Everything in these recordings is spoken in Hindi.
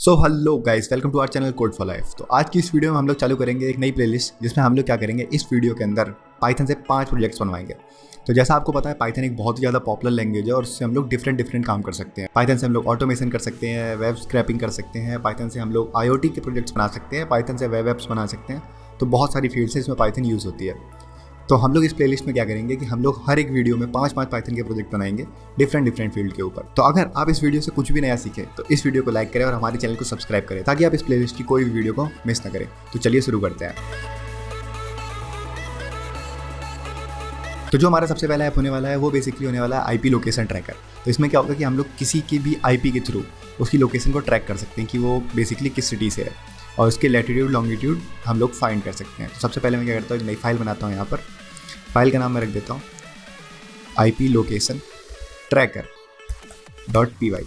So hello guys, welcome to our channel code for life. तो आज की इस वीडियो में हम लोग चालू करेंगे एक नई प्लेलिस्ट जिसमें हम लोग क्या करेंगे, इस वीडियो के अंदर पाइथन से 5 प्रोजेक्ट्स बनवाएंगे। तो जैसा आपको पता है, पाइथन एक बहुत ही ज़्यादा पॉपुलर लैंग्वेज है और उससे हम लोग डिफरेंट काम कर सकते हैं। पाइथन से हम लोग ऑटोमेशन कर सकते हैं, वेब स्क्रैपिंग कर सकते हैं, पाइथन से हम लोग IoT के प्रोजेक्ट्स बना सकते हैं, पाइथन से वेब एप्स बना सकते हैं। तो बहुत सारी फील्ड से इसमें पाइथन यूज़ होती है। तो हम लोग इस प्लेलिस्ट में क्या करेंगे कि हम लोग हर एक वीडियो में 5 पाइथन के प्रोजेक्ट बनाएंगे डिफरेंट फील्ड के ऊपर। तो अगर आप इस वीडियो से कुछ भी नया सीखें तो इस वीडियो को लाइक करें और हमारे चैनल को सब्सक्राइब करें ताकि आप इस प्लेलिस्ट की कोई भी वीडियो को मिस ना करें। तो चलिए शुरू करते हैं। तो जो हमारा सबसे पहला ऐप होने वाला है वो बेसिकली होने वाला है IP लोकेशन ट्रैकर। तो इसमें क्या होगा कि हम लोग किसी की भी IP के थ्रू उसकी लोकेशन को ट्रैक कर सकते हैं कि वो बेसिकली किस सिटी से है और उसके लैटिट्यूड लॉन्गिट्यूड हम लोग फाइंड कर सकते हैं। तो सबसे पहले मैं क्या करता हूँ, एक नई फाइल बनाता हूँ। यहाँ पर फाइल का नाम मैं रख देता हूँ IP लोकेशन tracker.py।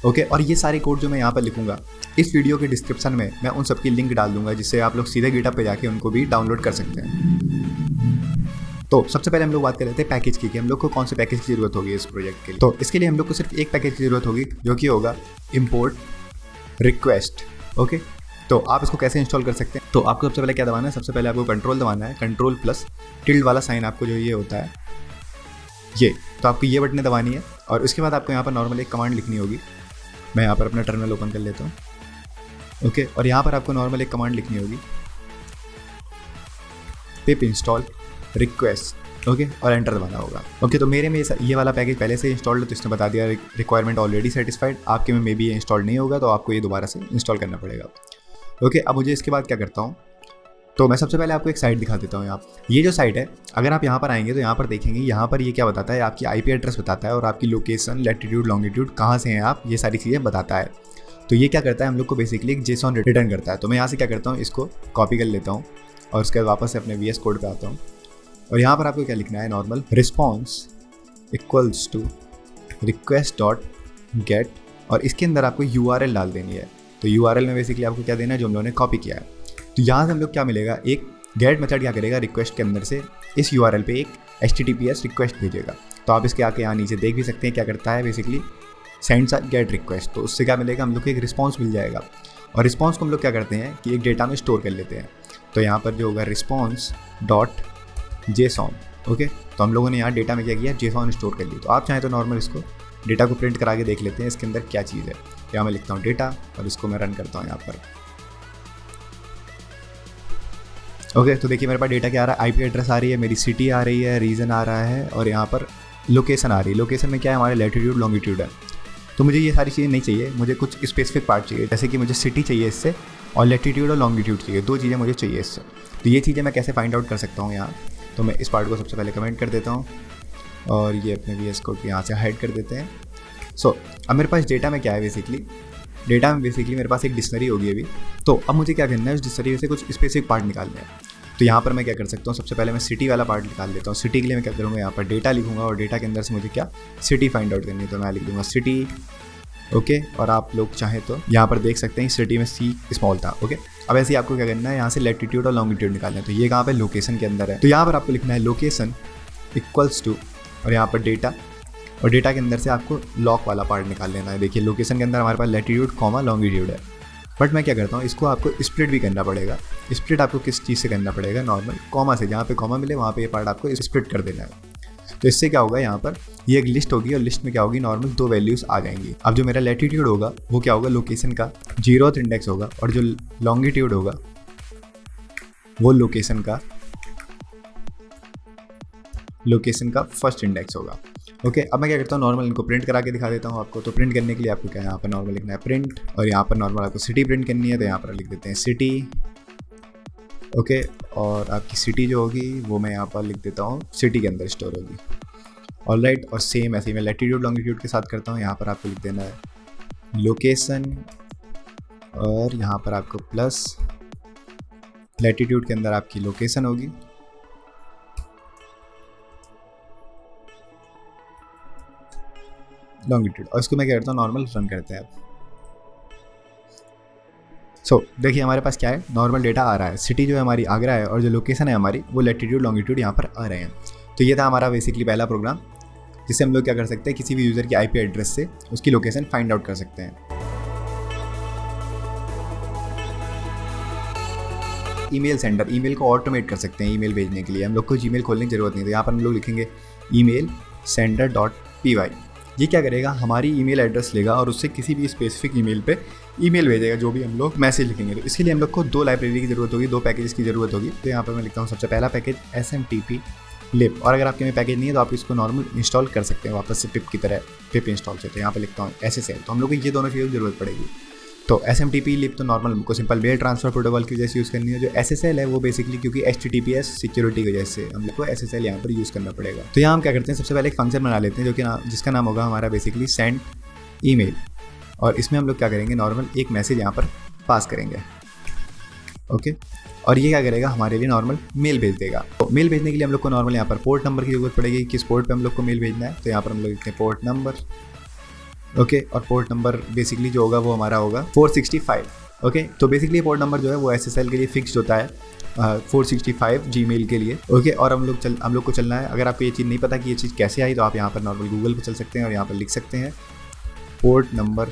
ओके, और ये सारे कोड जो मैं यहाँ पर लिखूंगा इस वीडियो के डिस्क्रिप्शन में मैं उन सब की लिंक डाल दूंगा जिससे आप लोग सीधे गिटहब पे जाके उनको भी डाउनलोड कर सकते हैं। तो सबसे पहले हम लोग बात कर रहे थे पैकेज की कि हम लोग को कौन से पैकेज की जरूरत होगी इस प्रोजेक्ट के लिए। तो इसके लिए हम लोग को सिर्फ एक पैकेज की जरूरत होगी जो कि होगा import request। ओके, तो आप इसको कैसे इंस्टॉल कर सकते हैं। तो आपको सबसे पहले क्या दबाना है, सबसे पहले आपको कंट्रोल दबाना है, कंट्रोल प्लस टिल्ड वाला साइन आपको जो ये होता है ये, तो आपको ये बटन दबानी है और उसके बाद आपको यहाँ पर नॉर्मल एक कमांड लिखनी होगी। मैं यहाँ पर अपना टर्मिनल ओपन कर लेता हूँ। ओके, और यहाँ पर आपको नॉर्मल एक कमांड लिखनी होगी पिप इंस्टॉल रिक्वेस्ट। ओके, और एंटर दबाना होगा। ओके, तो मेरे में ये वाला पैकेज पहले से इंस्टॉल्ड है तो इसने बता दिया रिक्वायरमेंट ऑलरेडी सेटिस्फाइड। आपके में मे बी ये इंस्टॉल नहीं होगा तो आपको ये दोबारा से इंस्टॉल करना पड़ेगा। ओके, अब मुझे इसके बाद क्या करता हूँ, तो मैं सबसे पहले आपको एक साइट दिखा देता हूँ। यहाँ ये जो साइट है, अगर आप यहाँ पर आएंगे तो यहाँ पर देखेंगे, यहाँ पर ये क्या बताता है, आपकी IP एड्रेस बताता है और आपकी लोकेशन, लैटिट्यूड, लॉन्गिट्यूड कहाँ से हैं आप, ये सारी चीज़ें बताता है। तो ये क्या करता है, हम लोग को बेसिकली एक JSON रिटर्न करता है। तो मैं यहाँ से क्या करता हूँ, इसको कॉपी कर लेता हूँ और उसके बाद वापस से अपने VS कोड पर आता हूँ और यहाँ पर आपको क्या लिखना है, normal response equals to request dot get और इसके अंदर आपको URL डाल देनी है। तो URL में बेसिकली आपको क्या देना है, जो हम लोगों ने कॉपी किया है। तो यहाँ से हम लोग क्या मिलेगा, एक गेट मेथड क्या करेगा, रिक्वेस्ट के अंदर से इस URL पे एक HTTPS रिक्वेस्ट भेजेगा। तो आप इसके आके यहाँ नीचे देख भी सकते हैं क्या करता है, बेसिकली सेंड्स अ गेट रिक्वेस्ट। तो उससे क्या मिलेगा, हम लोग को एक रिस्पॉन्स मिल जाएगा और रिस्पॉन्स को हम लोग क्या करते हैं कि एक डेटा में स्टोर कर लेते हैं। तो यहाँ पर जो होगा रिस्पॉन्स डॉट JSON। ओके, तो हम लोगों ने यहाँ डेटा में क्या किया, JSON स्टोर कर ली। तो आप चाहें तो नॉर्मल इसको डेटा को प्रिंट करा के देख लेते हैं इसके अंदर क्या चीज़ है। यहाँ मैं लिखता हूँ डेटा और इसको मैं रन करता हूँ यहाँ पर। ओके, तो देखिए मेरे पास डेटा क्या आ रहा है, IP एड्रेस आ रही है, मेरी सिटी आ रही है, रीजन आ रहा है और यहाँ पर लोकेशन आ रही है। लोकेशन में क्या है, हमारे लैटिट्यूड लॉन्गिट्यूड है। तो मुझे ये सारी चीज़ें नहीं चाहिए, मुझे कुछ स्पेसिफिक पार्ट चाहिए, जैसे कि मुझे सिटी चाहिए इससे और लैटिट्यूड और लॉन्गिट्यूड चाहिए, 2 चीज़ें मुझे चाहिए इससे। तो ये चीज़ें मैं कैसे फाइंड आउट कर सकता हूँ यहाँ, तो मैं इस पार्ट को सबसे पहले कमेंट कर देता हूँ और ये अपने VS कोड को यहाँ से हाइड कर देते हैं। सो अब मेरे पास डेटा में क्या है, डेटा में बेसिकली मेरे पास एक डिक्शनरी होगी अभी। तो अब मुझे क्या करना है, उस डिक्शनरी से कुछ स्पेसिफिक पार्ट निकालने हैं। तो यहाँ पर मैं क्या कर सकता हूँ, सबसे पहले मैं सिटी वाला पार्ट निकाल लेता हूँ। सिटी के लिए मैं क्या करूँगा, यहाँ पर डेटा लिखूँगा और डेटा के अंदर से मुझे क्या सिटी फाइंड आउट करनी है। तो मैं लिख दूँगा सिटी। ओके, और आप लोग चाहें तो यहाँ पर देख सकते हैं सिटी में C स्मॉल था। ओके, अब ऐसे ही आपको क्या करना है, यहाँ से लैटिट्यूड और लॉन्गिट्यूड निकालना है। तो ये कहाँ पे, लोकेशन के अंदर है। तो यहाँ पर आपको लिखना है लोकेशन इक्वल्स टू और यहाँ पर डेटा और डेटा के अंदर से आपको लॉक वाला पार्ट निकाल लेना है। देखिए लोकेशन के अंदर हमारे पास लैटिट्यूड कॉमा लॉन्गिट्यूड है, बट मैं क्या करता हूँ, इसको आपको स्प्लिट भी करना पड़ेगा। स्प्लिट आपको किस चीज़ से करना पड़ेगा, नॉर्मल कॉमा से, जहाँ पे कॉमा मिले वहाँ पे ये पार्ट आपको स्प्लिट कर देना है। तो इससे क्या होगा, यहाँ पर ये एक लिस्ट होगी और लिस्ट में क्या होगी, नॉर्मल 2 वैल्यूज़ आ जाएंगी। अब जो मेरा लैटिट्यूड होगा वो क्या होगा, लोकेशन का 0th इंडेक्स होगा और जो लॉन्गिट्यूड होगा वो लोकेशन का फर्स्ट इंडेक्स होगा। ओके, अब मैं क्या करता हूँ, नॉर्मल इनको प्रिंट करा के दिखा देता हूँ आपको। तो प्रिंट करने के लिए आपको क्या यहाँ पर नॉर्मल लिखना है प्रिंट और यहाँ पर नॉर्मल आपको सिटी प्रिंट करनी है। तो यहाँ पर लिख देते हैं सिटी। ओके, और आपकी सिटी जो होगी वो मैं यहाँ पर लिख देता हूँ सिटी के अंदर स्टोर होगी। ऑलराइट, और सेम ऐसे ही मैं लैटिट्यूड लॉन्गिट्यूड के साथ करता हूँ। यहाँ पर आपको लिख देना है लोकेशन और यहाँ पर आपको प्लस लैटिट्यूड के अंदर आपकी लोकेशन होगी लॉन्गिट्यूड, और इसको मैं क्या करता हूँ, नॉर्मल रन करते हैं। सो देखिए हमारे पास क्या है, नॉर्मल डेटा आ रहा है, सिटी जो है हमारी आगरा है और जो लोकेशन है हमारी वो लैटिट्यूड लॉन्गिट्यूड यहाँ पर आ रहे हैं। तो ये था हमारा बेसिकली पहला प्रोग्राम जिससे हम लोग क्या कर सकते हैं, किसी भी यूज़र की IP एड्रेस से उसकी लोकेशन फाइंड आउट कर सकते हैं। ईमेल सेंडर, ईमेल को ऑटोमेट कर सकते हैं ईमेल भेजने के लिए। हम लोग को जीमेल खोलने की ज़रूरत नहीं है। तो यहाँ पर हम लोग लिखेंगे ईमेल सेंडर डॉट py। ये क्या करेगा, हमारी ईमेल एड्रेस लेगा और उससे किसी भी स्पेसिफिक ईमेल पे ईमेल भेजेगा जो भी हम लोग मैसेज लिखेंगे। तो इसके लिए हम लोग को 2 लाइब्रेरी की ज़रूरत होगी, 2 पैकेजेस की ज़रूरत होगी। तो यहाँ पर मैं लिखता हूँ सबसे पहला पैकेज SMTP लिप, और अगर आपके में पैकेज नहीं है तो आप इसको नॉर्मल इंस्टॉल कर सकते हैं वापस से पिप की तरह, पिप इंस्टॉल से। तो यहाँ पर लिखता हूँ SSL। तो हम लोग को ये दोनों चीज़ों की ज़रूरत पड़ेगी। तो SMTP लिप तो नॉर्मल हमको सिंपल मेल ट्रांसफर प्रोटोकॉल की वजह से यूज़ करनी है। जो SSL है वो बेसिकली क्योंकि HTTPS सिक्योरिटी की वजह से हम लोग को SSL यहाँ पर यूज़ करना पड़ेगा। तो यहाँ हम क्या करते हैं, सबसे पहले एक फंक्शन बना लेते हैं जो कि जिसका नाम होगा हमारा बेसिकली सेंड ईमेल, और इसमें हम लोग क्या करेंगे, नॉर्मल एक मैसेज यहाँ पर पास करेंगे। ओके, और ये क्या करेगा, हमारे लिए नॉर्मल मेल भेज देगा। तो मेल भेजने के लिए हम लोग को नॉर्मल यहाँ पर पोर्ट नंबर की जरूरत पड़ेगी, किस पोर्ट पे हम लोग को मेल भेजना है। तो यहाँ पर हम लोग लिखते हैं पोर्ट नंबर। ओके, और पोर्ट नंबर बेसिकली जो होगा वो हमारा होगा 465। ओके, तो बेसिकली पोर्ट नंबर जो है वो SSL के लिए फिक्स्ड होता है 465 जीमेल के लिए। ओके, और हम लोग को चलना है। अगर आपको ये चीज़ नहीं पता कि ये चीज़ कैसे आई, तो आप यहाँ पर नॉर्मल गूगल पर चल सकते हैं और यहाँ पर लिख सकते हैं port number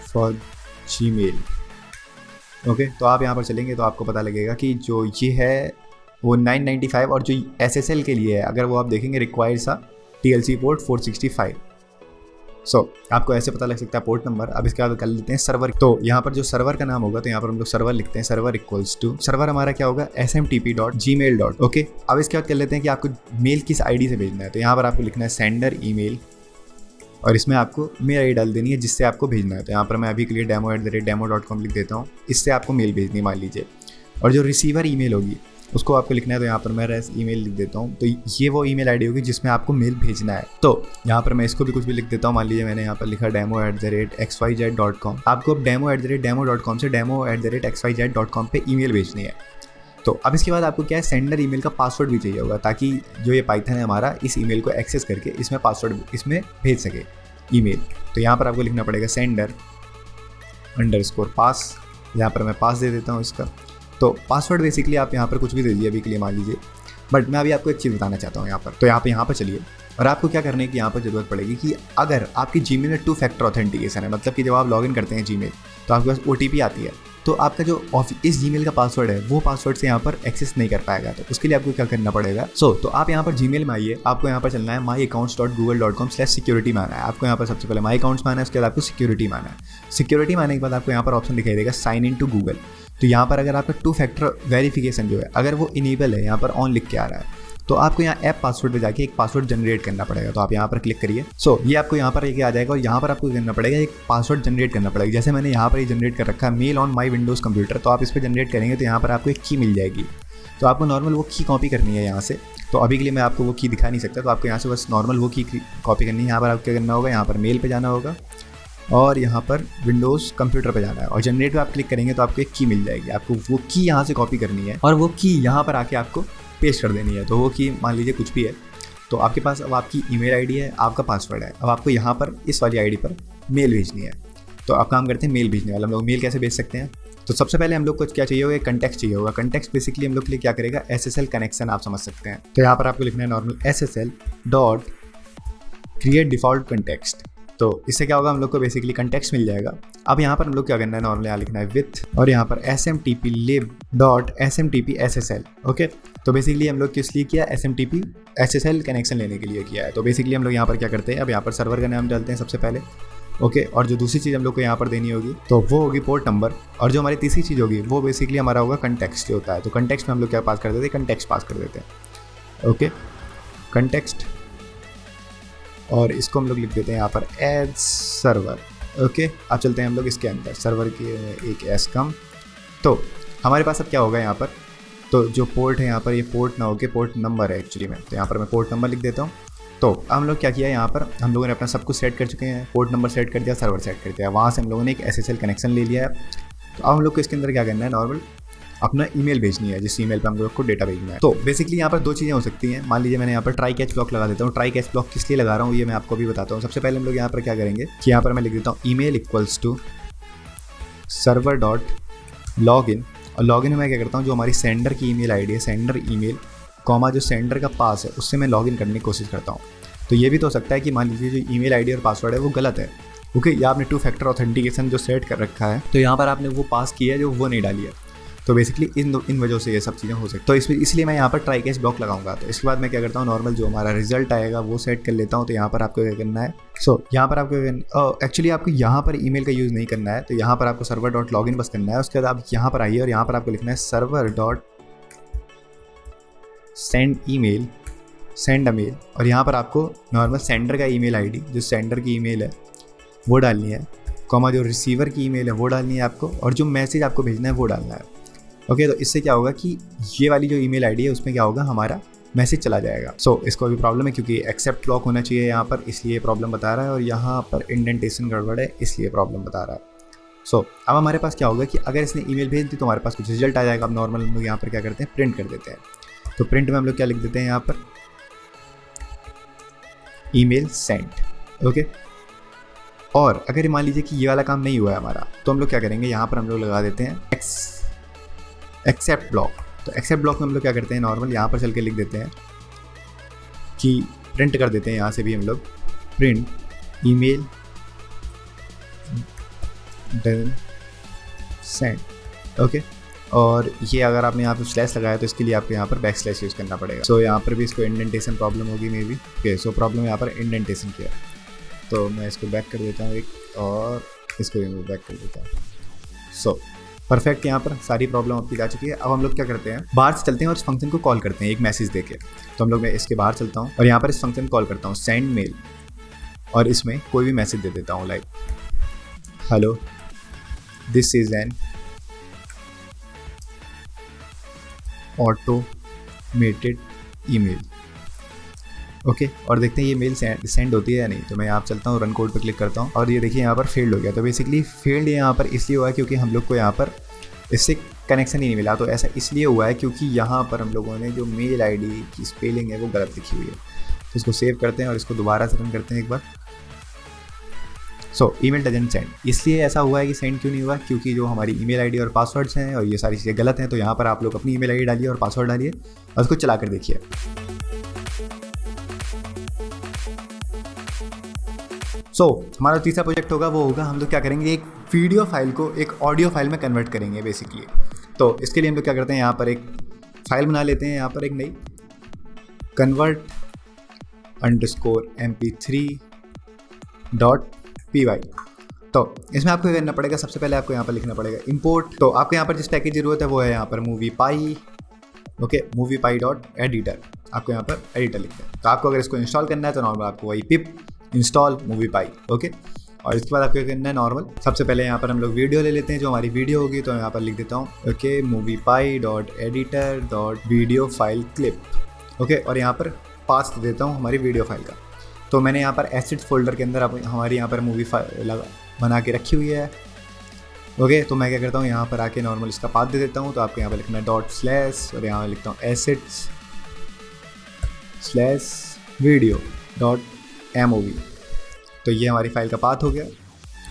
for Gmail. Okay, तो आप यहाँ पर चलेंगे तो आपको पता लगेगा कि जो ये है वो 995, और जो SSL के लिए है अगर वो आप देखेंगे रिक्वायर्ड सा TLC पोर्ट 465। आपको ऐसे पता लग सकता है पोर्ट नंबर। अब इसके बाद कर लेते हैं सर्वर। तो यहाँ पर जो सर्वर का नाम होगा, तो यहाँ पर हम लोग सर्वर लिखते हैं, सर्वर इक्वल्स टू, सर्वर हमारा क्या होगा smtp.gmail. ओके, अब इसके बाद कर लेते हैं कि आपको मेल किस ID से भेजना है। तो यहाँ पर आपको लिखना है सेंडर ईमेल, और इसमें आपको मेल ID डाल देनी है जिससे आपको भेजना है। तो यहाँ पर मैं अभी के लिए demo@demo.com लिख देता हूँ, इससे आपको मेल भेजनी मान लीजिए। और जो रिसीवर ईमेल होगी उसको आपको लिखना है। तो यहाँ पर मैं ईमेल लिख देता हूँ। तो ये वो ईमेल ID होगी जिसमें आपको मेल भेजना है। तो यहाँ पर मैं इसको भी कुछ भी लिख देता हूँ। मान लीजिए मैंने यहाँ पर लिखा demo@xyz.com। आपको अब demo@demo.com से demo@xyz.com पे ईमेल भेजनी है। तो अब इसके बाद आपको क्या है, सेंडर ईमेल का पासवर्ड भी चाहिए होगा, ताकि जो ये पाइथन है हमारा इस ईमेल को एक्सेस करके इसमें पासवर्ड इसमें भेज सके ईमेल। तो यहाँ पर आपको लिखना पड़ेगा sender_pass। यहाँ पर मैं पास दे देता हूँ इसका। तो पासवर्ड बेसिकली आप यहाँ पर कुछ भी दे दीजिए अभी के लिए मान लीजिए, बट मैं अभी आपको एक चीज़ बताना चाहता हूँ यहाँ पर। तो यहाँ पर चलिए, और आपको क्या करने की यहाँ पर ज़रूरत पड़ेगी कि अगर आपकी जीमेल में 2 फैक्टर ऑथेंटिकेशन है, मतलब कि जब आप लॉगिन करते हैं जीमेल तो आपके पास OTP आती है, तो आपका जो इस जीमेल का पासवर्ड है वो पासवर्ड से यहाँ पर एक्सेस नहीं कर पाएगा। तो उसके लिए आपको क्या करना पड़ेगा, तो आप यहाँ पर जीमेल में आइए, आपको यहाँ पर चलना है myaccounts.google.com/security में आना है। आपको यहाँ पर सबसे पहले माई अकाउंट्स में आना है, उसके बाद आपको सिक्योरिटी में आना है। सिक्योरिटी में आने के बाद आपको यहाँ पर ऑप्शन दिखाई देगा साइन इन टू गूगल। तो यहाँ पर अगर आपका 2 फैक्टर वेरिफिकेशन जो है अगर वो इनेबल है, यहाँ पर ऑन लिख के आ रहा है, तो आपको यहाँ ऐप पासवर्ड पे जाके एक पासवर्ड जनरेट करना पड़ेगा। तो आप यहाँ पर क्लिक करिए। ये आपको यहाँ पर एक आ जाएगा, और यहाँ पर आपको करना पड़ेगा एक पासवर्ड जनरेट करना पड़ेगा। जैसे मैंने यहाँ पर ये जनरेट कर रखा है mail on my Windows computer, तो आप इस पर जनरेट करेंगे तो यहाँ पर आपको एक की मिल जाएगी। तो आपको नॉर्मल वो की कॉपी करनी है यहाँ से। तो अभी के लिए मैं आपको वो की दिखा नहीं सकता, तो आपको यहाँ से बस नॉर्मल वो की कॉपी करनी है। यहाँ पर आपको क्या करना होगा, यहाँ पर मेल पर जाना होगा और यहाँ पर विंडोज़ कंप्यूटर पे जाना है, और जनरेट पे आप क्लिक करेंगे तो आपको एक की मिल जाएगी। आपको वो की यहाँ से कॉपी करनी है और वो की यहाँ पर आके आपको पेस्ट कर देनी है। तो वो की मान लीजिए कुछ भी है। तो आपके पास अब आपकी ईमेल ID है, आपका पासवर्ड है। अब आपको यहाँ पर इस वाली ID पर मेल भेजनी है। तो आप काम करते हैं मेल भेजने वाला। हम लोग मेल कैसे भेज सकते हैं, तो सबसे पहले हम लोग को क्या चाहिए होगा, कंटेक्स्ट चाहिए होगा। कंटेक्स्ट बेसिकली हम लोग के लिए क्या करेगा, SSL कनेक्शन आप समझ सकते हैं। तो यहाँ पर आपको लिखना है नॉर्मल SSL.create default context। तो इससे क्या होगा, हम लोग को बेसिकली कंटेक्स्ट मिल जाएगा। अब यहाँ पर हम लोग क्या करना है, नॉर्मली यहाँ लिखना है विथ, और यहाँ पर smtp_lib.smtp_ssl। ओके, तो बेसिकली हम लोग किस लिए किया, SMTP SSL कनेक्शन लेने के लिए किया है। तो बेसिकली हम लोग यहाँ पर क्या करते हैं, अब यहाँ पर सर्वर का नाम डालते हैं सबसे पहले। ओके, और जो दूसरी चीज़ हम लोग को यहाँ पर देनी होगी तो वो होगी पोर्ट नंबर, और जो हमारी तीसरी चीज़ होगी वो बेसिकली हमारा होगा कंटेक्स्ट जो होता है। तो कंटेक्स्ट में हम लोग क्या पास कर देते हैं, कंटेक्स्ट पास कर देते हैं। ओके, कंटेक्स्ट, और इसको हम लोग लिख देते हैं यहाँ पर एज सर्वर। ओके, अब चलते हैं हम लोग इसके अंदर, सर्वर के एक एस कम। तो हमारे पास अब क्या होगा यहाँ पर, तो जो पोर्ट है यहाँ पर, ये पोर्ट ना होके पोर्ट नंबर है एक्चुअली में। तो यहाँ पर मैं पोर्ट नंबर लिख देता हूँ। तो हम लोग क्या किया, यहाँ पर हम लोगों ने अपना सब कुछ सेट कर चुके हैं, पोर्ट नंबर सेट कर दिया, सर्वर सेट कर दिया, वहाँ से हम लोगों ने एक SSL कनेक्शन ले लिया है। तो अब हम लोग को इसके अंदर क्या करना है, नॉर्मल अपना ईमेल भेजनी है, जिस ईमेल पे हम लोग को डेटा भेजना है। तो बेसिकली यहाँ पर 2 चीज़ें हो सकती हैं। मान लीजिए मैंने यहाँ पर ट्राई कैच ब्लॉक लगा देता हूँ। ट्राई कैच ब्लॉक किस लिए लगा रहा हूँ ये मैं आपको भी बताता हूँ। सबसे पहले हम लोग यहाँ पर क्या करेंगे कि यहाँ पर मैं लिख देता हूँ email इक्वल्स टू server.login, और लॉगिन में मैं क्या करता हूँ, जो हमारी सेंडर की ईमेल ID है, सेंडर ईमेल कॉमा जो सेंडर का पास है उससे मैं लॉगिन करने की कोशिश करता हूँ। तो ये भी तो हो सकता है कि मान लीजिए जो ईमेल ID और पासवर्ड है वो गलत है। ओके, या आपने 2 फैक्टर ऑथेंटिकेशन जो सेट कर रखा है, तो यहाँ पर आपने वो पास किया है जो वो नहीं डाली है। तो बेसिकली इन वजह से ये सब चीज़ें हो सकती। तो इसलिए मैं यहाँ पर ट्राई कैच ब्लॉक लगाऊंगा। तो इसके बाद मैं क्या करता हूँ, नॉर्मल जो हमारा रिजल्ट आएगा वो सेट कर लेता हूँ। तो यहाँ पर आपको क्या करना है, यहाँ पर आपको एक्चुअली आपको यहाँ पर ईमेल का यूज़ नहीं करना है। तो यहाँ पर आपको सर्वर डॉट लॉगिन बस करना है। उसके बाद आप यहाँ पर आइए और यहाँ पर आपको लिखना है server dot send email, send a mail. और यहाँ पर आपको नॉर्मल सेंडर का ईमेल आईडी, जो सेंडर की ईमेल है वो डालनी है, कॉमा जो रिसीवर की ईमेल है वो डालनी है आपको, और जो मैसेज आपको भेजना है वो डालना है। ओके, तो इससे क्या होगा कि ये वाली जो ईमेल आईडी है उसमें क्या होगा, हमारा मैसेज चला जाएगा। इसको अभी प्रॉब्लम है क्योंकि एक्सेप्ट ब्लॉक होना चाहिए यहाँ पर, इसलिए प्रॉब्लम बता रहा है, और यहाँ पर इंडेंटेशन गड़बड़ है इसलिए प्रॉब्लम बता रहा है। अब हमारे पास क्या होगा कि अगर इसने ईमेल भेज दी तो हमारे पास कुछ रिजल्ट आ जाएगा। अब नॉर्मल हम लोग यहाँ पर क्या करते हैं, प्रिंट कर देते हैं। तो प्रिंट में हम लोग क्या लिख देते हैं यहाँ पर, ईमेल सेंड। ओके, और अगर मान लीजिए कि ये वाला काम नहीं हुआ है हमारा, तो हम लोग क्या करेंगे, यहाँ पर हम लोग लगा देते हैं एक्सेप्ट ब्लॉक। तो एक्सेप्ट ब्लॉक में हम लोग क्या करते हैं, नॉर्मल यहाँ पर चल के लिख देते हैं कि प्रिंट कर देते हैं, यहाँ से भी हम लोग print email done send. Okay, और ये अगर आपने यहाँ पर स्लैश लगाया तो इसके लिए आपको यहाँ पर बैक स्लैश यूज़ करना पड़ेगा। यहाँ पर भी इसको इंडेंटेशन प्रॉब्लम होगी मे बी। ओके, प्रॉब्लम यहाँ पर इंडेंटेशन की है। तो मैं इसको बैक कर देता हूँ एक, और इसको भी मैं बैक कर देता हूँ। परफेक्ट, यहाँ पर सारी प्रॉब्लम आपकी जा चुकी है। अब हम लोग क्या करते हैं, बाहर से चलते हैं और इस फंक्शन को कॉल करते हैं एक मैसेज देके। तो हम लोग, मैं इसके बाहर चलता हूँ और यहाँ पर इस फंक्शन कॉल करता हूँ सेंड मेल, और इसमें कोई भी मैसेज दे देता हूँ, like hello this is an automated email. Okay, और देखते हैं ये मेल सेंड होती है या नहीं। तो मैं यहाँ चलता हूँ, रन कोड पर क्लिक करता हूँ, और ये देखिए यहाँ पर फेल्ड हो गया। तो बेसिकली फेल्ड यहाँ पर इसलिए हुआ है क्योंकि हम लोग को यहाँ पर इससे कनेक्शन ही नहीं मिला। तो ऐसा इसलिए हुआ है क्योंकि यहाँ पर हम लोगों ने जो मेल आईडी की स्पेलिंग है वो गलत लिखी हुई है। तो इसको सेव करते हैं और इसको दोबारा से रन करते हैं एक बार। ईमेल डजंट सेंड, इसलिए ऐसा हुआ है कि सेंड क्यों नहीं हुआ, क्योंकि जो हमारी ईमेल आईडी और पासवर्ड्स हैं और ये सारी चीज़ें गलत हैं। तो यहाँ पर आप लोग अपनी ईमेल आईडी डालिए और पासवर्ड डालिए और उसको चला कर देखिए। हमारा तीसरा प्रोजेक्ट होगा, वो होगा हम लोग क्या करेंगे, एक वीडियो फाइल को एक ऑडियो फाइल में कन्वर्ट करेंगे बेसिकली। तो इसके लिए हम लोग क्या करते हैं, यहाँ पर एक फाइल बना लेते हैं, यहाँ पर एक नई convert_mp3.py। तो इसमें आपको करना पड़ेगा, सबसे पहले आपको यहाँ पर लिखना पड़ेगा इंपोर्ट। तो आपको यहाँ पर जिस पैकेज की जरूरत है वो है यहाँ पर MoviePy। ओके, MoviePy.editor, आपको यहाँ पर एडिटर लिखना है। तो आपको अगर इसको इंस्टॉल करना है तो नॉर्मल आपको वही पिप इंस्टॉल MoviePy। ओके, और इसके बाद आपको क्या करना है, नॉर्मल सबसे पहले यहाँ पर हम लोग वीडियो ले लेते हैं, जो हमारी वीडियो होगी। तो यहाँ पर लिख देता हूँ okay MoviePy.editor.video file clip। Okay, और यहाँ पर पास दे देता हूँ हमारी वीडियो फाइल का। तो मैंने यहाँ पर एसेट्स फोल्डर के अंदर हमारी यहाँ पर मूवी फाइल बना के रखी हुई है। ओके, तो मैं क्या करता हूँ, यहाँ पर आके नॉर्मल इसका पाथ दे देता हूँ। तो आपको यहाँ पर लिखना है ./ और यहाँ लिखता हूँ assets/video.mov। तो ये हमारी फाइल का पाथ हो गया।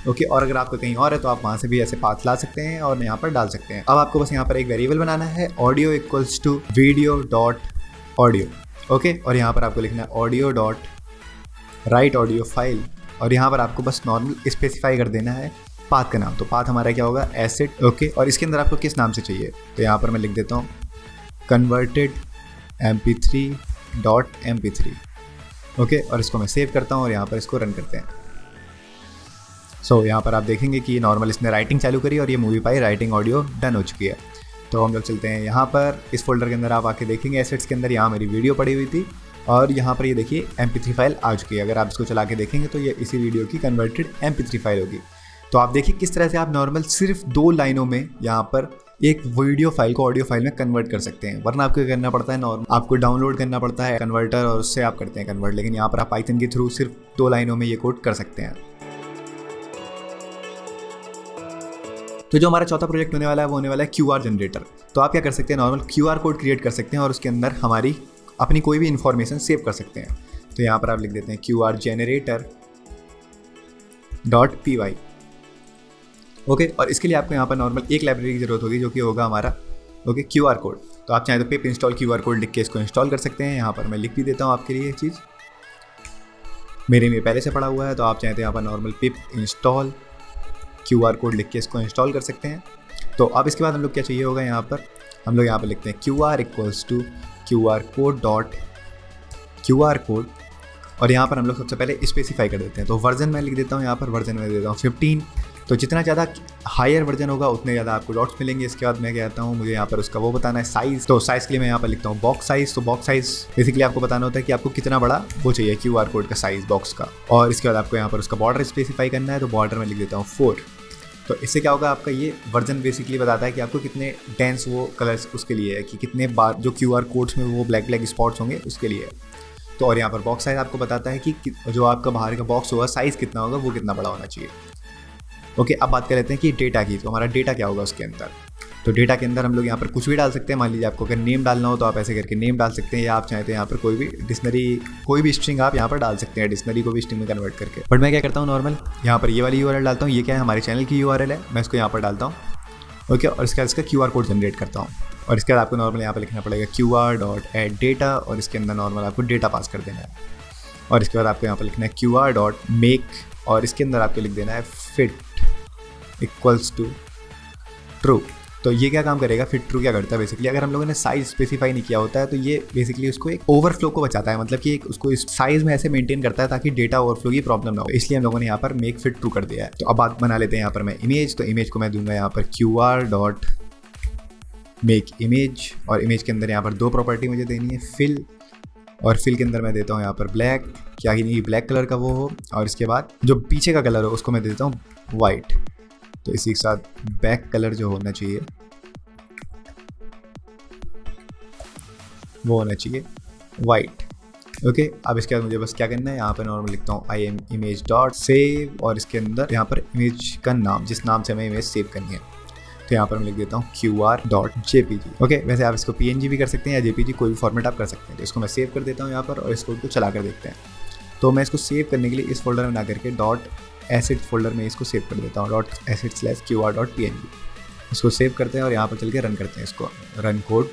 ओके, और अगर आपको कहीं और है तो आप वहाँ से भी ऐसे पाथ ला सकते हैं और यहाँ पर डाल सकते हैं। अब आपको बस यहाँ पर एक वेरिएबल बनाना है, audio equals to video.audio। Okay, और यहाँ पर आपको लिखना है audio.write ऑडियो फाइल, और यहाँ पर आपको बस नॉर्मल स्पेसिफाई कर देना है पाथ का नाम। तो पाथ हमारा क्या होगा, एसेट। ओके, और इसके अंदर आपको किस नाम से चाहिए, तो यहाँ पर मैं लिख देता हूँ converted_mp3.mp3। ओके, और इसको मैं सेव करता हूँ और यहाँ पर इसको रन करते हैं। यहाँ पर आप देखेंगे कि नॉर्मल इसने राइटिंग चालू करी और ये MoviePy राइटिंग ऑडियो डन हो चुकी है। तो हम लोग चलते हैं यहाँ पर, इस फोल्डर के अंदर आप आके देखेंगे एसेट्स के अंदर यहाँ मेरी वीडियो पड़ी हुई थी, और यहाँ पर ये देखिए MP3 फाइल आ चुकी है। अगर आप इसको चला के देखेंगे तो ये इसी वीडियो की कन्वर्टेड MP3 फाइल होगी। तो आप देखिए किस तरह से आप नॉर्मल सिर्फ 2 लाइनों में यहाँ पर एक वीडियो फाइल को ऑडियो फाइल में कन्वर्ट कर सकते हैं। वरना आपको करना पड़ता है नॉर्मल, आपको डाउनलोड करना पड़ता है कन्वर्टर और उससे आप करते हैं कन्वर्ट। लेकिन यहाँ पर आप पाइथन के थ्रू सिर्फ 2 लाइनों में ये कोड कर सकते हैं। तो जो हमारा चौथा प्रोजेक्ट होने वाला है वो होने वाला है QR जनरेटर। तो आप क्या कर सकते हैं, नॉर्मल QR कोड क्रिएट कर सकते हैं और उसके अंदर हमारी अपनी कोई भी इंफॉर्मेशन सेव कर सकते हैं। तो यहाँ पर आप लिख देते हैं QR generator.py। ओके, और इसके लिए आपको यहाँ पर नॉर्मल एक लाइब्रेरी की जरूरत होगी, जो कि होगा हमारा QR कोड। तो आप चाहे तो पिप इंस्टॉल QR कोड लिख के इसको इंस्टॉल कर सकते हैं। यहाँ पर मैं लिख भी देता हूँ आपके लिए ये चीज़, मेरे में पहले से पड़ा हुआ है। तो आप चाहे तो यहाँ पर नॉर्मल पिप इंस्टॉल QR कोड लिख के इसको इंस्टॉल कर सकते हैं। तो अब इसके बाद हम लोग क्या चाहिए होगा, यहाँ पर हम लोग यहाँ पर लिखते हैं QR equals to QR code dot QR code, और यहाँ पर हम लोग सबसे पहले स्पेसिफाई कर देते हैं। तो वर्जन मैं लिख देता हूँ, यहाँ पर वर्जन में देता हूँ 15। तो जितना ज़्यादा हायर वर्जन होगा उतने ज़्यादा आपको डॉट्स मिलेंगे। इसके बाद मैं कहता हूँ मुझे यहाँ पर उसका वो बताना है साइज़। तो साइज़ के लिए मैं यहाँ पर लिखता हूँ बॉक्स साइज़। तो बॉक्स साइज़ बेसिकली आपको बताना होता है कि आपको कितना बड़ा वो चाहिए QR कोड का साइज़ बॉक्स का। और इसके बाद आपको यहाँ पर उसका बॉर्डर स्पेसिफाई करना है। तो बॉर्डर में लिख देता हूँ 4। तो इससे क्या होगा, आपका ये वर्जन बेसिकली बताता है कि आपको कितने डेंस वो कलर्स उसके लिए है, कि कितने बार जो QR कोड्स में वो ब्लैक ब्लैक स्पॉट्स होंगे उसके लिए। तो और यहाँ पर बॉक्स साइज़ आपको बताता है कि जो आपका बाहर का बॉक्स होगा साइज़ कितना होगा, वो कितना बड़ा होना चाहिए। ओके, अब बात कर लेते हैं कि डेटा की। तो हमारा डेटा क्या होगा उसके अंदर। तो डेटा के अंदर हम लोग यहाँ पर कुछ भी डाल सकते हैं। मान लीजिए आपको अगर नेम डालना हो तो आप ऐसे करके नेम डाल सकते हैं, या आप चाहें तो यहाँ पर कोई भी डिक्शनरी, कोई भी स्ट्रिंग आप यहाँ पर डाल सकते हैं, डिक्शनरी को भी स्ट्रिंग में कन्वर्ट करके। बट मैं क्या करता हूँ, नॉर्मल यहाँ पर ये वाली URL डालता हूँ। ये क्या है, हमारे चैनल की URL है, मैं इसको यहाँ पर डालता हूँ। ओके, और इसके बाद इसका QR कोड जनरेट करता हूँ। और इसके बाद आपको नॉर्मल यहाँ पर लिखना पड़ेगा QR.add data, और इसके अंदर नॉर्मल आपको डेटा पास कर देना है। और इसके बाद आपको यहाँ पर लिखना है QR.make, और इसके अंदर आपको लिख देना है fit इक्वल्स टू ट्रू। तो ये क्या काम करेगा, फिट ट्रू क्या करता है बेसिकली, अगर हम लोगों ने साइज स्पेसिफाई नहीं किया होता है तो ये बेसिकली उसको एक ओवरफ्लो को बचाता है, मतलब कि एक उसको इस साइज में ऐसे मेंटेन करता है ताकि डेटा ओवरफ्लो की प्रॉब्लम ना हो। इसलिए हम लोगों ने यहाँ पर मेक फिट ट्रू कर दिया है। तो अब बात बना लेते हैं यहाँ पर मैं इमेज। तो इमेज को मैं दूंगा यहाँ पर QR.make इमेज, और इमेज के अंदर यहाँ पर दो प्रॉपर्टी मुझे देनी है, फिल, और फिल के अंदर मैं देता हूँ यहाँ पर ब्लैक, क्या कि नहीं ब्लैक कलर का वो हो, और इसके बाद जो पीछे का कलर हो उसको मैं देता हूँ वाइट। तो इसी के साथ बैक कलर जो होना चाहिए वो होना चाहिए वाइट। ओके, अब इसके बाद मुझे बस क्या करना है, यहाँ पर नॉर्मल लिखता हूँ image.save, और इसके अंदर यहाँ पर इमेज का नाम, जिस नाम से हमें इमेज सेव करनी है, तो यहाँ पर मैं लिख देता हूँ QR.jpg। ओके, वैसे आप इसको PNG भी कर सकते हैं या JPG, कोई भी फॉर्मेट आप कर सकते हैं। तो इसको मैं सेव कर देता हूँ यहाँ पर, और इस कोड को चला कर देखते हैं। तो मैं इसको सेव करने के लिए इस फोल्डर में ना करके .asset फोल्डर में इसको सेव कर देता हूँ, .asset/QR.png। इसको सेव करते हैं और यहाँ पर चल के रन करते हैं इसको, रन कोड।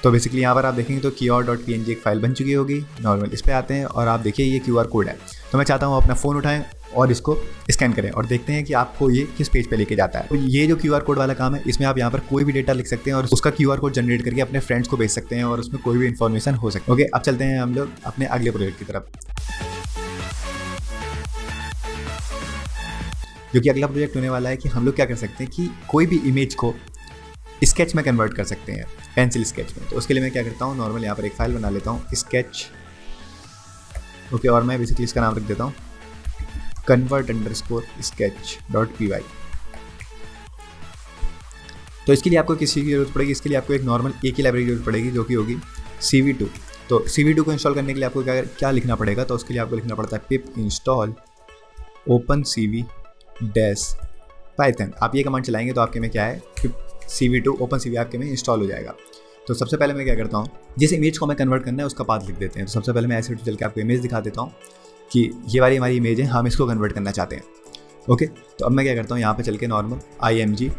तो बेसिकली यहाँ पर आप देखेंगे तो QR.png एक फाइल बन चुकी होगी। नॉर्मल इस पर आते हैं और आप देखिए ये QR कोड है। तो मैं चाहता हूँ अपना फ़ोन उठाएं और इसको स्कैन करें और देखते हैं कि आपको ये किस पेज पे लेके जाता है। तो ये जो QR कोड वाला काम है, इसमें आप यहाँ पर कोई भी डेटा लिख सकते हैं और उसका QR कोड जनरेट करके अपने फ्रेंड्स को भेज सकते हैं और उसमें कोई भी इन्फॉर्मेशन हो सकती है। ओके, अब चलते हैं हम लोग अपने अगले प्रोजेक्ट की तरफ, जो कि अगला प्रोजेक्ट होने वाला है कि हम लोग क्या कर सकते हैं कि कोई भी इमेज को स्केच में कन्वर्ट कर सकते हैं, पेंसिल स्केच में। तो उसके लिए मैं क्या करता हूँ, नॉर्मल यहाँ पर एक फाइल बना लेता हूँ स्केच। ओके, और मैं बेसिकली इसका नाम रख देता हूँ convert_sketch.py। तो इसके लिए आपको किसी की जरूरत पड़ेगी, इसके लिए आपको एक नॉर्मल एक ही लाइब्रेरी की जरूरत पड़ेगी जो कि होगी CV2। तो CV2 को इंस्टॉल करने के लिए आपको क्या लिखना पड़ेगा, तो उसके लिए आपको लिखना पड़ता है pip install opencv-python। आप ये कमांड चलाएंगे तो आपके में क्या है, pip CV2 opencv आपके में इंस्टॉल हो जाएगा। तो सबसे पहले मैं क्या करता हूँ, जिस इमेज को हमें कन्वर्ट करना है उसका पाथ लिख देते हैं। तो सबसे पहले मैं ऐसे चल के आपको इमेज दिखा देता हूँ कि ये वाली हमारी इमेज है, हम इसको कन्वर्ट करना चाहते हैं। ओके, तो अब मैं क्या करता हूँ, यहाँ पे चल के normal img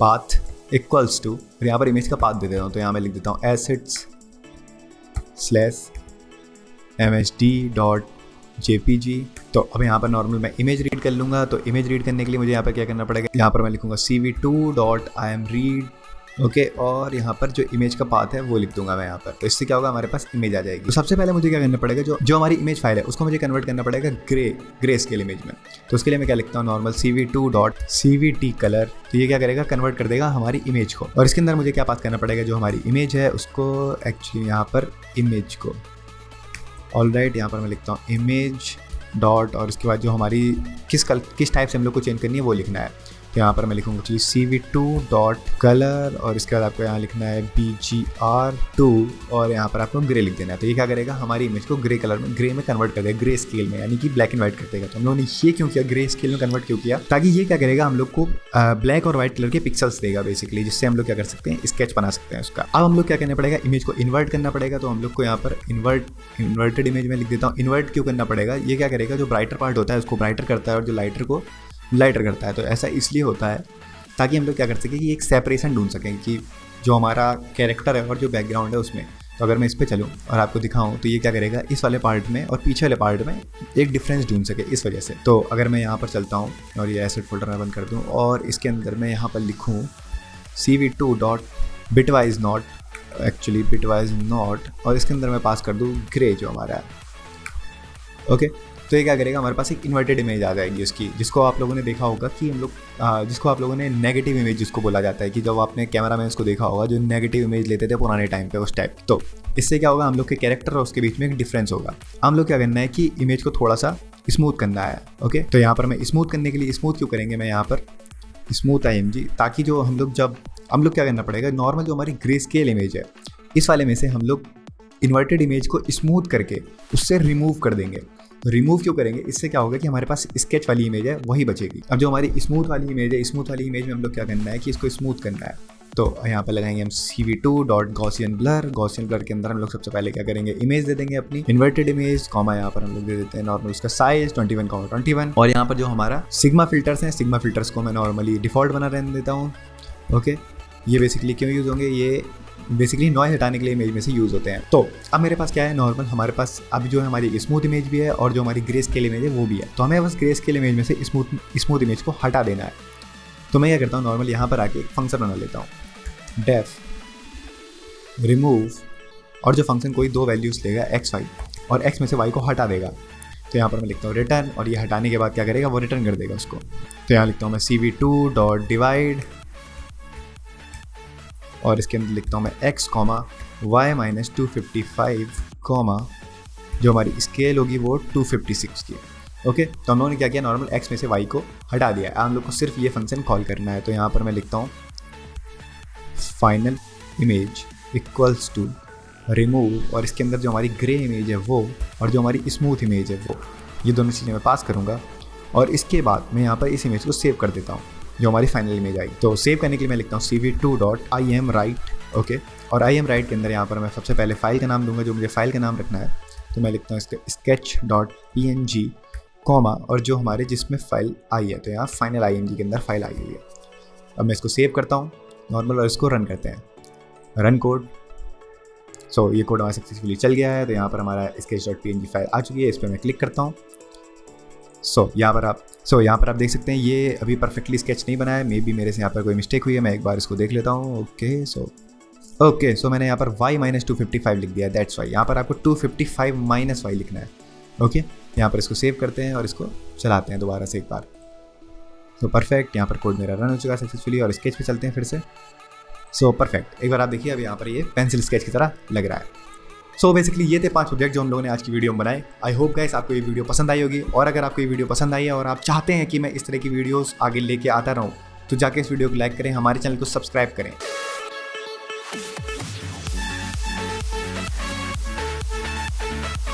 path equals to, और यहाँ पर इमेज का पाथ दे देता हूँ। तो यहाँ मैं लिख देता हूँ assets/msd.jpg। तो अब यहाँ पर नॉर्मल मैं इमेज रीड कर लूँगा। तो इमेज रीड करने के लिए मुझे यहाँ पर क्या करना पड़ेगा, यहाँ पर मैं लिखूँगा CV2.imread। ओके, और यहाँ पर जो इमेज का पाथ है वो लिख दूंगा मैं यहाँ पर। तो इससे क्या होगा, हमारे पास इमेज आ जाएगी। तो सबसे पहले मुझे क्या करना पड़ेगा, जो हमारी इमेज फाइल है उसको मुझे कन्वर्ट करना पड़ेगा ग्रे स्केल इमेज में। तो उसके लिए मैं क्या लिखता हूँ, नॉर्मल CV2.cvtcolor। तो ये क्या करेगा, कन्वर्ट कर देगा हमारी इमेज को। और इसके अंदर मुझे क्या पास करना पड़ेगा, जो हमारी इमेज है उसको एक्चुअली यहाँ पर इमेज को, ऑलराइट, यहाँ पर मैं लिखता हूँ इमेज डॉट, और उसके बाद जो हमारी किस टाइप से हम लोग को चेंज करनी है वो लिखना है। तो यहाँ पर मैं लिखूँगा चलिए CV2.color, और इसके बाद आपको यहाँ लिखना है BGR2, और यहाँ पर आपको ग्रे लिख देना है। तो ये क्या करेगा, हमारी इमेज को ग्रे कलर में, ग्रे में कन्वर्ट कर देगा, ग्रे स्केल में, यानी कि ब्लैक एंड व्हाइट कर देगा। तो हम लोगों ने ये क्यों किया, ग्रे स्केल में कन्वर्ट क्यों किया, ताकि ये क्या करेगा, हम लोग को ब्लैक और व्हाइट कलर के पिक्सल्स देगा बेसिकली, जिससे हम लोग क्या कर सकते हैं, स्केच बना सकते हैं उसका। अब हम लोग क्या करना पड़ेगा, इमेज को इन्वर्ट करना पड़ेगा। तो हम लोग को यहाँ पर इन्वर्टेड इमेज में लिख देता हूँ। इन्वर्ट क्यों करना पड़ेगा, ये क्या करेगा, जो ब्राइटर पार्ट होता है उसको ब्राइटर करता है और जो लाइटर को लाइटर करता है। तो ऐसा इसलिए होता है ताकि हम लोग क्या कर सकें कि एक सेपरेशन ढूंढ सकें कि जो हमारा कैरेक्टर है और जो बैकग्राउंड है उसमें, तो अगर मैं इस पर चलूँ और आपको दिखाऊँ तो ये क्या करेगा, इस वाले पार्ट में और पीछे वाले पार्ट में एक डिफरेंस ढूंढ सके इस वजह से। तो अगर मैं यहाँ पर चलता हूँ और ये एसेट फोल्डर में बंद कर दूँ और इसके अंदर मैं यहाँ पर लिखूँ cv2.bitwise not, actually bitwise not, और इसके अंदर मैं पास कर दूँ ग्रे जो हमारा है। ओके, तो ये क्या करेगा, हमारे पास एक इन्वर्टेड इमेज आ जाएगी उसकी, जिसको आप लोगों ने देखा होगा कि हम लोग जिसको आप लोगों ने नेगेटिव इमेज जिसको बोला जाता है, कि जब आपने कैमरा में इसको देखा होगा जो नेगेटिव इमेज लेते थे पुराने टाइम पे उस टाइप। तो इससे क्या होगा, हम लोग के कैरेक्टर और उसके बीच में एक डिफरेंस होगा। हम लोग क्या करना है कि इमेज को थोड़ा सा स्मूथ करना है। ओके, तो यहाँ पर मैं स्मूथ करने के लिए, स्मूथ क्यों करेंगे, मैं यहाँ पर स्मूथ IMG, ताकि जो हम लोग क्या करना पड़ेगा, नॉर्मल जो हमारी ग्रे स्केल इमेज है इस वाले में से हम लोग इन्वर्टेड इमेज को स्मूथ करके उससे रिमूव कर देंगे। रिमूव क्यों करेंगे, इससे क्या होगा कि हमारे पास स्केच वाली इमेज है वही बचेगी। अब जो हमारी स्मूथ वाली इमेज है, स्मूथ वाली इमेज में हम लोग क्या करना है कि इसको स्मूथ करना है। तो यहाँ पर लगाएंगे हम cv2.gaussian blur। गॉसियन ब्लर के अंदर हम लोग सबसे पहले क्या करेंगे, इमेज दे देंगे अपनी इन्वर्टेड इमेज, कॉमा यहाँ पर हम लोग दे देते हैं नॉर्मल उसका साइज 21,21, और यहाँ पर जो हमारा सिग्मा फिल्टर्स हैं, सिग्मा फिल्टर्स को मैं नॉर्मली डिफॉल्ट बना रहने देता हूँ। ओके, ये बेसिकली क्यों यूज़ होंगे, ये बेसिकली नॉइज हटाने के लिए इमेज में से यूज़ होते हैं। तो अब मेरे पास क्या है, नॉर्मल हमारे पास अभी जो है हमारी स्मूथ इमेज भी है और जो हमारी ग्रे स्केल इमेज है वो भी है। तो हमें बस ग्रे स्केल इमेज में से स्मूथ इमेज को हटा देना है। तो मैं क्या करता हूँ, नॉर्मल यहाँ पर आके एक फंक्शन बना लेता हूँ, डेफ रिमूव, और जो फंक्शन कोई दो वैल्यूज़ लेगा x y, और x में से y को हटा देगा। तो यहाँ पर मैं लिखता हूँ रिटर्न, और ये हटाने के बाद क्या करेगा, वो रिटर्न कर देगा उसको। तो यहाँ लिखता हूँ मैं cv2.divide, और इसके अंदर लिखता हूँ मैं x, y-255, जो हमारी स्केल होगी वो 256 की। ओके, तो हम लोगों ने क्या किया, नॉर्मल x में से y को हटा दिया है। हम लोग को सिर्फ ये फंक्शन कॉल करना है। तो यहाँ पर मैं लिखता हूँ final image equals to remove, और इसके अंदर जो हमारी ग्रे इमेज है वो और जो हमारी स्मूथ इमेज है वो, ये दोनों चीज़ें मैं पास करूँगा। और इसके बाद मैं यहाँ पर इस इमेज को सेव कर देता हूँ जो हमारी फाइनल इमेज आई। तो सेव करने के लिए मैं लिखता हूँ cv2.imwrite। ओके, और imwrite के अंदर यहाँ पर मैं सबसे पहले फाइल का नाम दूंगा, जो मुझे फाइल का नाम रखना है। तो मैं लिखता हूँ इसके sketch.png, कॉमा, और जो हमारे जिसमें फाइल आई है, तो यहाँ फाइनल IMG के अंदर फाइल आई हुई है। अब मैं इसको सेव करता हूँ नॉर्मल, और इसको रन करते हैं, रन कोड। सो ये कोड हमारा सक्सेसफुली चल गया है। तो यहाँ पर हमारा sketch.png फाइल आ चुकी है, इस पर मैं क्लिक करता हूँ। यहाँ पर आप देख सकते हैं ये अभी परफेक्टली स्केच नहीं बना है, मे बी मेरे से यहाँ पर कोई मिस्टेक हुई है, मैं एक बार इसको देख लेता हूँ। ओके, सो मैंने यहाँ पर y-255 लिख दिया है, दैट्स वाई। यहाँ पर आपको 255 - y लिखना है। ओके, यहाँ पर इसको सेव करते हैं और इसको चलाते हैं दोबारा से एक बार। तो परफेक्ट, यहाँ पर कोड मेरा रन हो चुका है सक्सेसफुली, और स्केच पे चलते हैं फिर से। परफेक्ट, एक बार आप देखिए अब यहाँ पर ये पेंसिल स्केच की तरह लग रहा है। बेसिकली ये थे 5 प्रोजेक्ट जो हम लोगों ने आज की वीडियो में बनाए। आई होप गाइस आपको ये वीडियो पसंद आई होगी, और अगर आपको ये वीडियो पसंद आई है और आप चाहते हैं कि मैं इस तरह की वीडियोस आगे लेके आता रहूँ, तो जाके इस वीडियो को लाइक करें, हमारे चैनल को सब्सक्राइब करें।